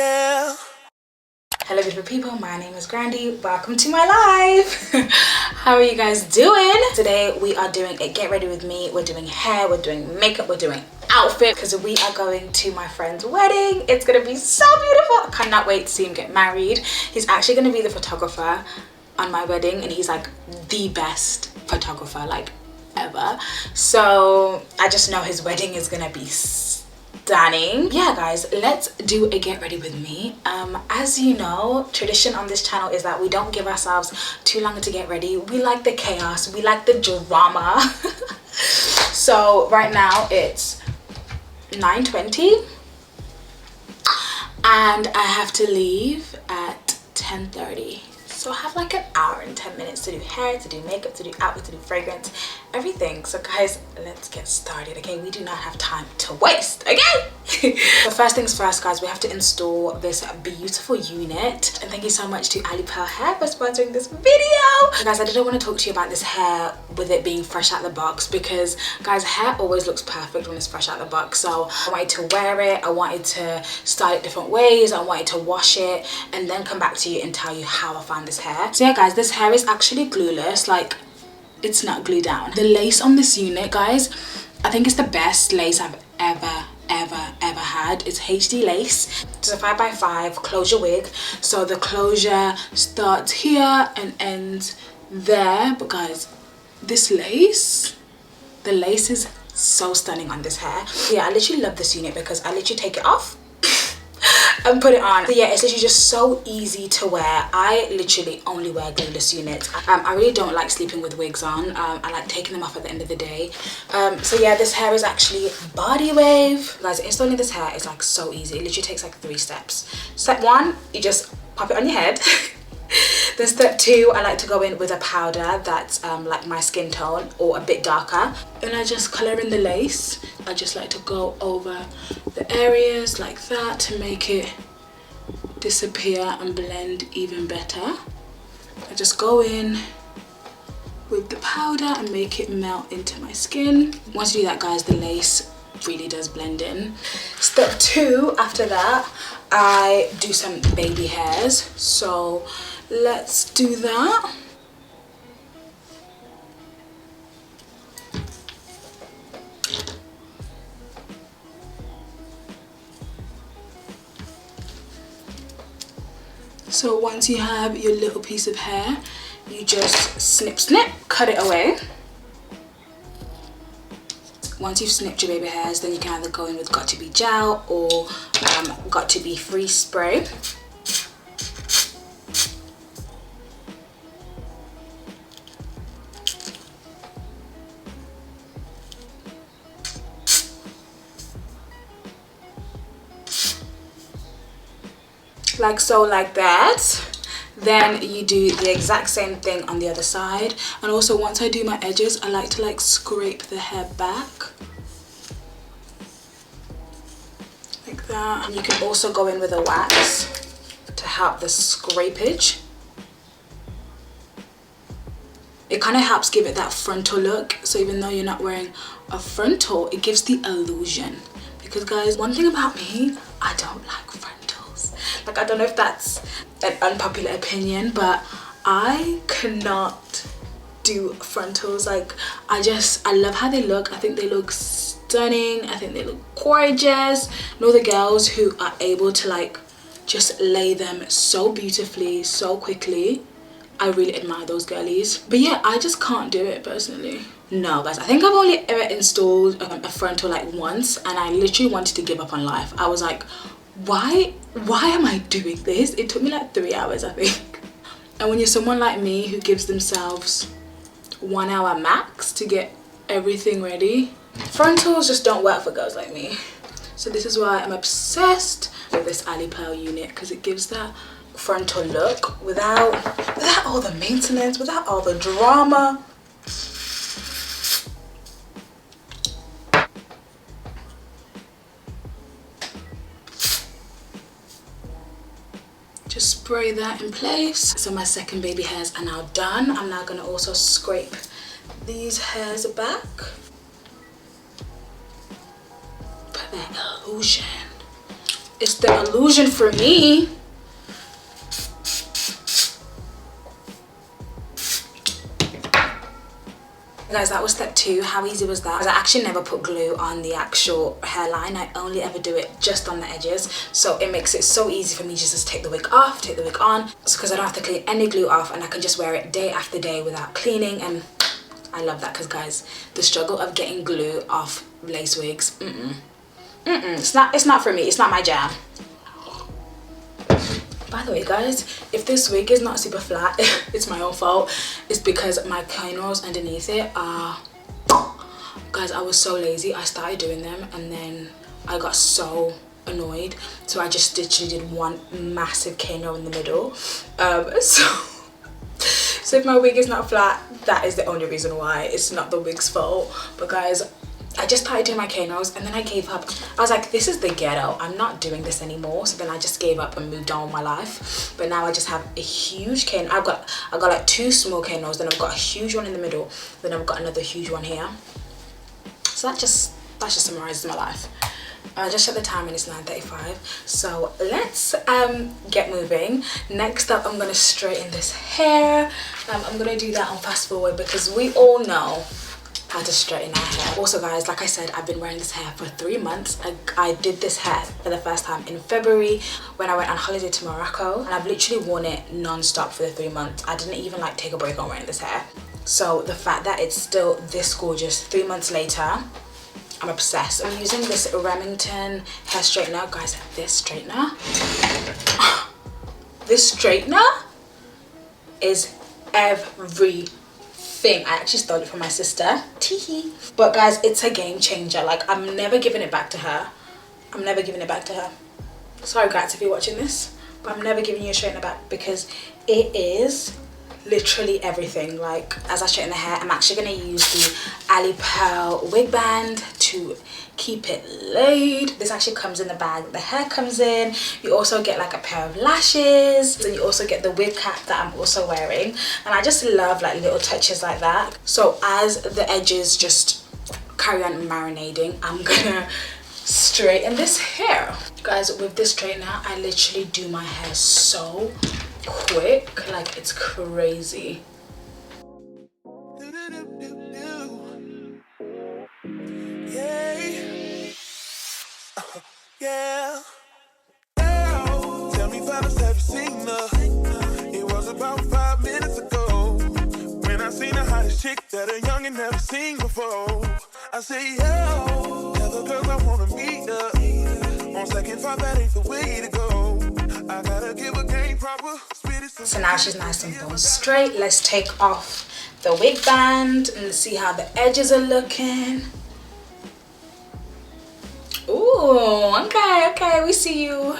Yeah. Hello beautiful people, my name is Grandy. Welcome to my life. How are you guys doing? Today we are doing a get ready with me. We're doing hair, we're doing makeup, we're doing outfit because we are going to my friend's wedding. It's gonna be so beautiful. I cannot wait to see him get married. He's actually gonna be the photographer on my wedding and he's like the best photographer like ever. So I just know his wedding is gonna be stunning. Yeah guys, let's do a get ready with me. As you know, tradition on this channel is that we don't give ourselves too long to get ready. We like the chaos, we like the drama. So right now it's 9:20 and I have to leave at 10:30. So I have like an hour and 10 minutes to do hair, to do makeup, to do outfit, to do fragrance, everything. So guys, let's get started, okay? We do not have time to waste, okay? So first things first, guys, we have to install this beautiful unit. And thank you so much to Alipearl hair for sponsoring this video. So guys, I didn't want to talk to you about this hair with it being fresh out the box because guys, hair always looks perfect when it's fresh out the box. So I wanted to wear it, I wanted to style it different ways, I wanted to wash it and then come back to you and tell you how I found this hair. So yeah guys, this hair is actually glueless, like it's not glued down. The lace on this unit, guys, I think it's the best lace I've ever had. It's HD lace. It's a 5x5 closure wig, so the closure starts here and ends there. But guys, this lace, the lace is so stunning on this hair. Yeah, I literally love this unit because I literally take it off and put it on. So yeah, it's literally just so easy to wear. I literally only wear glueless units. I really don't like sleeping with wigs on. I like taking them off at the end of the day. So yeah, this hair is actually body wave. Guys, installing this hair is like so easy. It literally takes like 3 steps. Step 1, you just pop it on your head. Then step 2, I like to go in with a powder that's like my skin tone or a bit darker. And I just color in the lace. I just like to go over the areas like that to make it disappear and blend even better. I just go in with the powder and make it melt into my skin. Once you do that, guys, the lace really does blend in. Step 2, after that, I do some baby hairs. So let's do that. So once you have your little piece of hair, you just snip, cut it away. Once you've snipped your baby hairs, then you can either go in with Got To Be gel or Got To Be free spray. Like so, like that. Then you do the exact same thing on the other side. And also once I do my edges, I like to like scrape the hair back like that. And you can also go in with a wax to help the scrapage. It kind of helps give it that frontal look. So even though you're not wearing a frontal, it gives the illusion. Because guys, one thing about me, I don't like frontals. Like, I don't know if that's an unpopular opinion, but I cannot do frontals. Like, I love how they look. I think they look stunning. I think they look gorgeous. And all the girls who are able to like just lay them so beautifully, so quickly, I really admire those girlies. But yeah, I just can't do it personally. No guys, I think I've only ever installed a frontal like once and I literally wanted to give up on life. I was like, why am I doing this? It took me like 3 hours, I think. And when you're someone like me who gives themselves 1 hour max to get everything ready, frontals just don't work for girls like me. So this is why I'm obsessed with this Alipearl unit, because it gives that frontal look without all the maintenance, without all the drama. Just spray that in place. So my second baby hairs are now done. I'm now going to also scrape these hairs back. Put that illusion It's the illusion for me. Guys, that was step 2. How easy was that? Because I actually never put glue on the actual hairline. I only ever do it just on the edges. So it makes it so easy for me just to take the wig off, take the wig on. It's because I don't have to clean any glue off and I can just wear it day after day without cleaning. And I love that because, guys, the struggle of getting glue off lace wigs, it's not for me. It's not my jam. By the way, guys, if this wig is not super flat, it's my own fault. It's because my cornrows underneath it are... Guys, I was so lazy. I started doing them and then I got so annoyed. So I just literally did one massive cornrow in the middle. So if my wig is not flat, that is the only reason why. It's not the wig's fault. But guys, I just started doing my cornrows and then I gave up. I was like, this is the ghetto. I'm not doing this anymore. So then I just gave up and moved on with my life. But now I just have a huge cornrow. I got like 2 small cornrows, then I've got a huge one in the middle, then I've got another huge one here. So that just summarizes my life. I just checked the time and it's 9:35. So let's get moving. Next up, I'm gonna straighten this hair. I'm gonna do that on fast forward because we all know how to straighten our hair. Also, guys, like I said, I've been wearing this hair for 3 months. I did this hair for the first time in February when I went on holiday to Morocco, and I've literally worn it non-stop for the 3 months. I didn't even like take a break on wearing this hair. So the fact that it's still this gorgeous 3 months later, I'm obsessed. I'm using this Remington hair straightener. Guys, this straightener is everything. I actually stole it from my sister. Teehee. But guys, it's a game changer. Like, I'm never giving it back to her. I'm never giving it back to her. Sorry, guys, if you're watching this, but I'm never giving you a straightener back because it is literally everything. Like, as I straighten the hair, I'm actually going to use the Alipearl wig band to keep it laid. This actually comes in the bag the hair comes in. You also get like a pair of lashes, and you also get the wig cap that I'm also wearing, and I just love like little touches like that. So as the edges just carry on marinating, I'm gonna straighten this hair. Guys, with this straightener, I literally do my hair so quick, like it's crazy. Yeah. Tell me, fellas, have you seen her? It was about 5 minutes ago when I seen the hottest chick that a youngin' never seen before. I say, yo, tell the girls I wanna meet her. On second thought, that ain't the way to go. I gotta give a game proper. So now she's nice and bone straight. Let's take off the wig band and see how the edges are looking. Ooh, okay, we see you.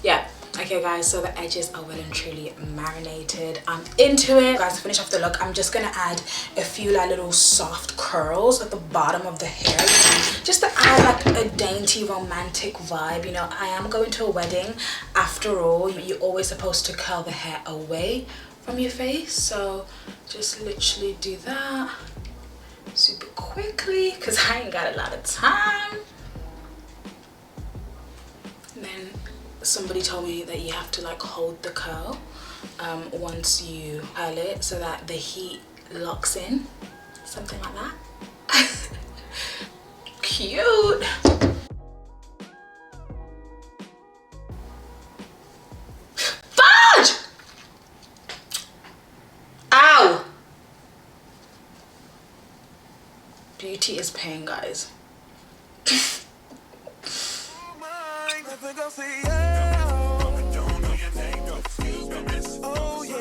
Yeah, okay guys, so the edges are well and truly marinated. I'm into it. Guys, to finish off the look, I'm just gonna add a few like little soft curls at the bottom of the hair, just to add like a dainty romantic vibe. You know, I am going to a wedding. After all, you're always supposed to curl the hair away from your face, so just literally do that super quickly because I ain't got a lot of time. Then somebody told me that you have to like hold the curl once you curl it so that the heat locks in, something like that. Cute. Fudge! Ow! Beauty is pain, guys. I think I'll say yeah. Don't know your name, no, excuse me, miss. Oh yeah.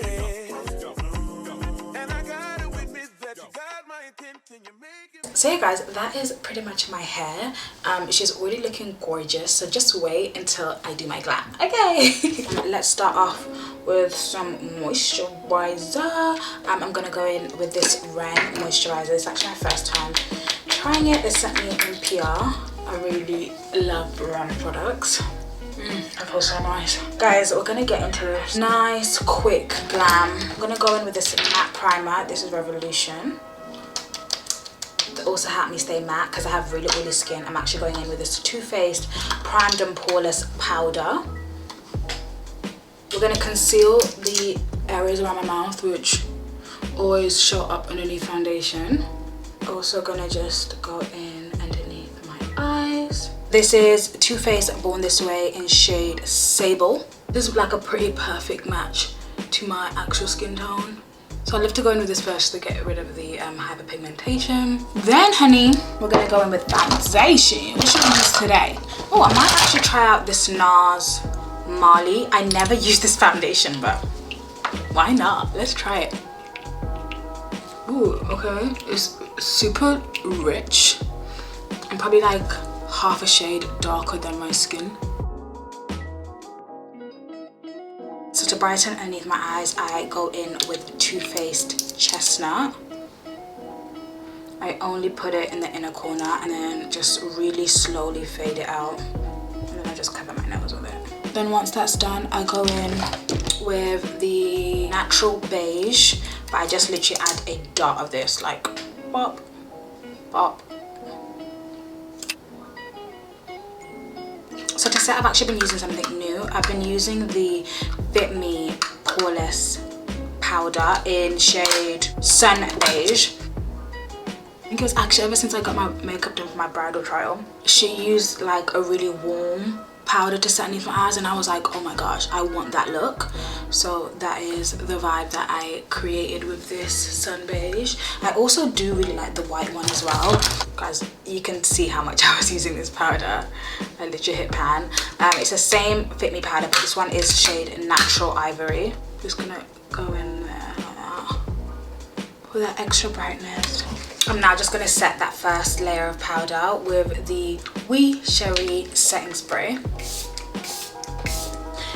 And I gotta admit that you got my attention. You make it. So yeah guys, that is pretty much my hair. She's already looking gorgeous, so just wait until I do my glam. Okay. Let's start off with some moisturizer. I'm gonna go in with this Ren moisturizer. It's actually my first time trying it. They sent me in PR. I really love Ren products. It feels so nice. Guys, we're gonna get into this nice quick glam. I'm gonna go in with this matte primer. This is Revolution. to also help me stay matte because I have really oily skin. I'm actually going in with this Too Faced Primed and Poreless powder. We're going to conceal the areas around my mouth which always show up underneath foundation. Also going to just go in underneath my eyes. This is Too Faced Born This Way in shade Sable. This is like a pretty perfect match to my actual skin tone. So I love to go in with this first to get rid of the hyperpigmentation. Then, honey, we're gonna go in with foundation. What should we use today? Oh, I might actually try out this NARS Marley. I never use this foundation, but why not? Let's try it. Ooh, okay. It's super rich. I'm probably like half a shade darker than my skin. So to brighten underneath my eyes, I go in with Too Faced Chestnut. I only put it in the inner corner and then just really slowly fade it out. And then I just cover my nose with it. Then once that's done, I go in with the Natural Beige, but I just literally add a dot of this, like pop, pop. So to set, I've actually been using something new. I've been using the Fit Me Poreless powder in shade Sun Beige. I think it was actually ever since I got my makeup done for my bridal trial. She used like a really warm powder to set underneath my eyes and I was like, oh my gosh, I want that look. So that is the vibe that I created with this Sun Beige. I also do really like the white one as well. Guys, you can see how much I was using this powder. I literally hit pan. It's the same Fit Me powder, but this one is shade Natural Ivory. Just gonna go in there like that for that extra brightness. I'm now just gonna set that first layer of powder with the Wee Sherry setting spray.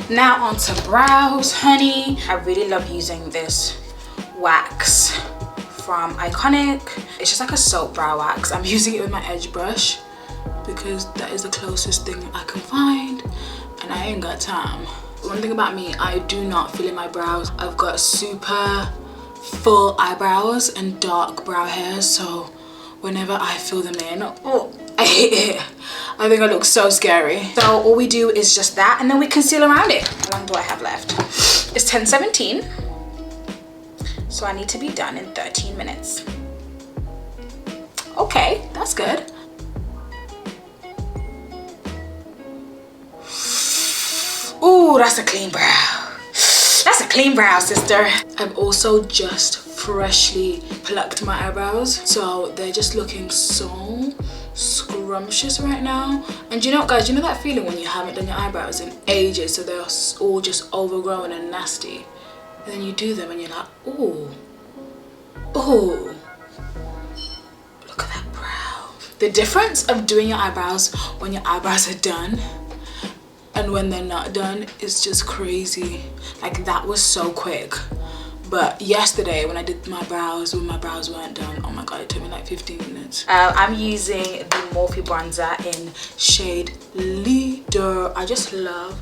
Now onto brows, honey. I really love using this wax from Iconic. It's just like a soap brow wax. I'm using it with my edge brush because that is the closest thing I can find and I ain't got time. One thing about me, I do not fill in my brows. I've got super full eyebrows and dark brow hairs, so whenever I fill them in, oh, I hate it. I think I look so scary. So all we do is just that and then we conceal around it. How long do I have left? It's 10:17. So I need to be done in 13 minutes. Okay, that's good. Ooh, that's a clean brow. That's a clean brow, sister. I've also just freshly plucked my eyebrows, so they're just looking so scrumptious right now. And you know what, guys, you know that feeling when you haven't done your eyebrows in ages, so they're all just overgrown and nasty, and then you do them and you're like, ooh, ooh, look at that brow. The difference of doing your eyebrows when your eyebrows are done and when they're not done is just crazy. Like, that was so quick. But yesterday when I did my brows, when my brows weren't done, oh my god, it took me like 15 minutes. I'm using the Morphe bronzer in shade Leader. I just love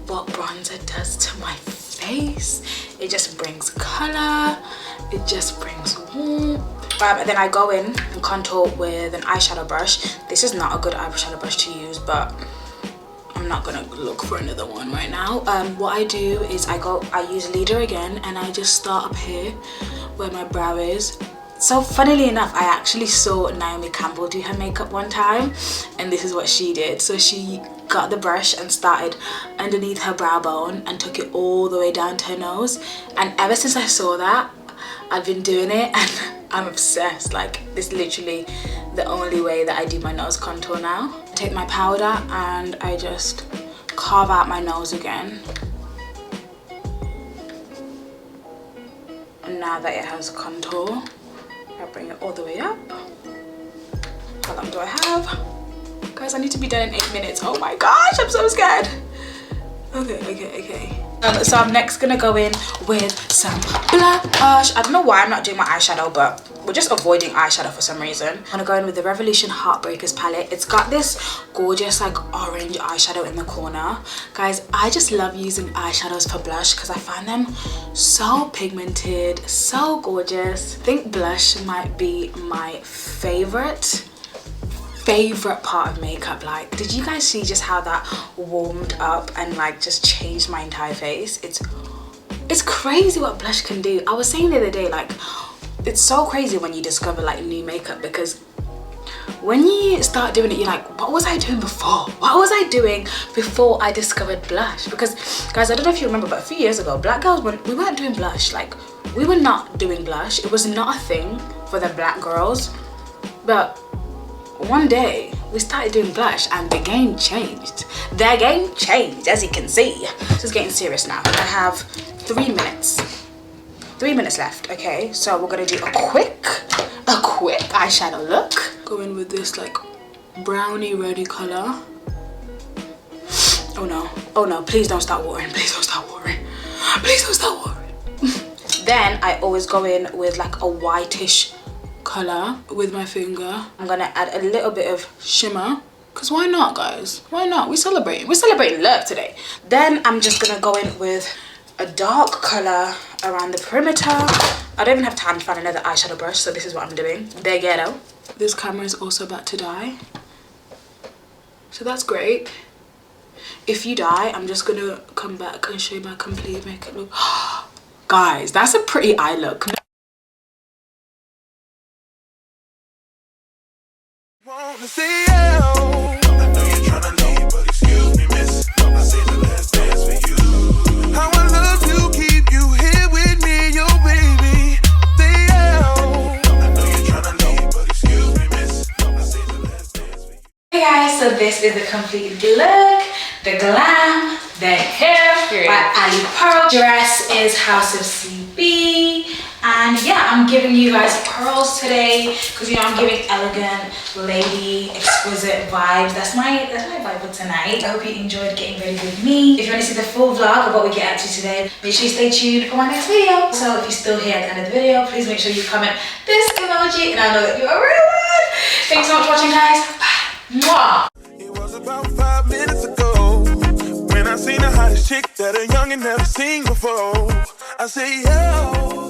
what bronzer does to my face. It just brings color, it just brings warmth. Then I go in and contour with an eyeshadow brush. This is not a good eyeshadow brush to use, but I'm not gonna look for another one right now. What I do is I use Leader again and I just start up here where my brow is. So funnily enough, I actually saw Naomi Campbell do her makeup one time and this is what she did. So she got the brush and started underneath her brow bone and took it all the way down to her nose. And ever since I saw that, I've been doing it and I'm obsessed. Like, it's literally the only way that I do my nose contour now. I take my powder and I just carve out my nose again. And now that it has contour, I bring it all the way up. How long do I have? Guys, I need to be done in 8 minutes. Oh my gosh, I'm so scared. Okay. So I'm next gonna go in with some blush. I don't know why I'm not doing my eyeshadow, but we're just avoiding eyeshadow for some reason. I'm gonna go in with the Revolution Heartbreakers palette. It's got this gorgeous like orange eyeshadow in the corner. Guys, I just love using eyeshadows for blush because I find them so pigmented, so gorgeous. I think blush might be my favorite part of makeup. Like, did you guys see just how that warmed up and like just changed my entire face? It's crazy what blush can do. I was saying the other day, like, it's so crazy when you discover like new makeup, because when you start doing it, you're like, what was I doing before? What was I doing before I discovered blush? Because guys, I don't know if you remember, but a few years ago, black girls, we weren't doing blush. Like, we were not doing blush. It was not a thing for the black girls. But one day we started doing blush and the game changed. The game changed, as you can see. This is getting serious now. I have 3 minutes. 3 minutes left. Okay, so we're gonna do a quick eyeshadow look. Go in with this like brownie reddy color. Oh no, please don't start watering. Please don't start watering. Please don't start watering. Then I always go in with like a whitish color with my finger. I'm gonna add a little bit of shimmer, because why not, guys? Why not? We're celebrating love today. Then I'm just gonna go in with a dark color around the perimeter. I don't even have time to find another eyeshadow brush, so this is what I'm doing. De ghetto. This camera is also about to die, so that's great. If you die, I'm just gonna come back and show you my complete makeup look. Guys, that's a pretty eye look. Wanna say oh, I know you're tryna leave, but excuse me, miss. I say the last dance for you. How I love to keep you here with me, yo baby. Say oh, I know you're tryna leave, but excuse me, miss. I say the last dance for you. Hey guys, so this is the complete look, the glam, the hair by Alipearl. Dress is House of CB. And yeah, I'm giving you guys pearls today because, you know, I'm giving elegant, lady, exquisite vibes. That's my vibe for tonight. I hope you enjoyed getting ready with me. If you want to see the full vlog of what we get up to today, make sure you stay tuned for my next video. So if you're still here at the end of the video, please make sure you comment this emoji and I know that you're a real one. Thanks so much for watching, guys. Bye. Mwah. It was about 5 minutes ago when I seen the hottest chick that a youngin' never seen before. I say yo.